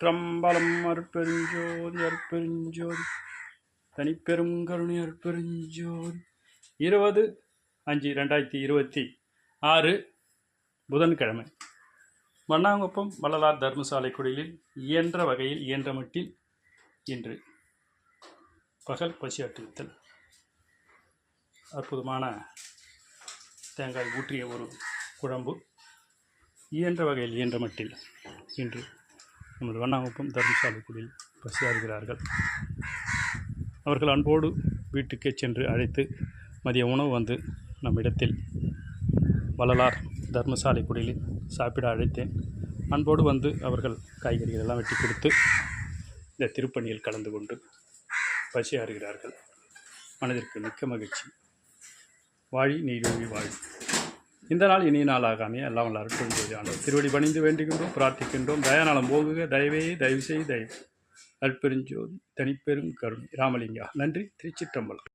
திருச்சிற்றம்பலம். அருட்பெருஞ்சோதி அருட்பெருஞ்சோதி தனிப்பெரும் கருணை அருட்பெருஞ்சோதி. 20/5/2026 புதன்கிழமை. வண்ணாங்குப்பம் வள்ளலார் தர்மசாலை குடிலில் இயன்ற வகையில் இயன்ற மட்டில் இன்று பகல் பசியாற்றுவித்தல். அற்புதமான தேங்காய் ஊற்றிய ஒரு குழம்பு. இயன்ற வகையில் இயன்ற மட்டில் இன்று நமது வண்ணாங்குப்பம் தர்மசாலை குடியில் பசியாறுகிறார்கள். அவர்கள் அன்போடு வீட்டுக்கே சென்று அழைத்து மதிய உணவு வந்து நம்மிடத்தில் வள்ளலார் தர்மசாலை குடிலில் சாப்பிட அழைத்தேன். அன்போடு வந்து அவர்கள் காய்கறிகள் எல்லாம் வெட்டி கொடுத்து இந்த திருப்பணியில் கலந்து கொண்டு பசியாறுகிறார்கள். மனதிற்கு மிக்க மகிழ்ச்சி. வாழி நீடூழி வாழி. இந்த நாள் இனிய நாளாக அமைய எல்லாம் வல்லாரும் ஆண்டவர் திருவடி பணிந்து வேண்டுகின்றோம், பிரார்த்திக்கின்றோம். தயாநலம் போகுக. தயவு செய் தயவு. அருட்பெருஞ்சோதி தனிப்பெரும் கருணை ராமலிங்கா. நன்றி. திருச்சிற்றம்பலம்.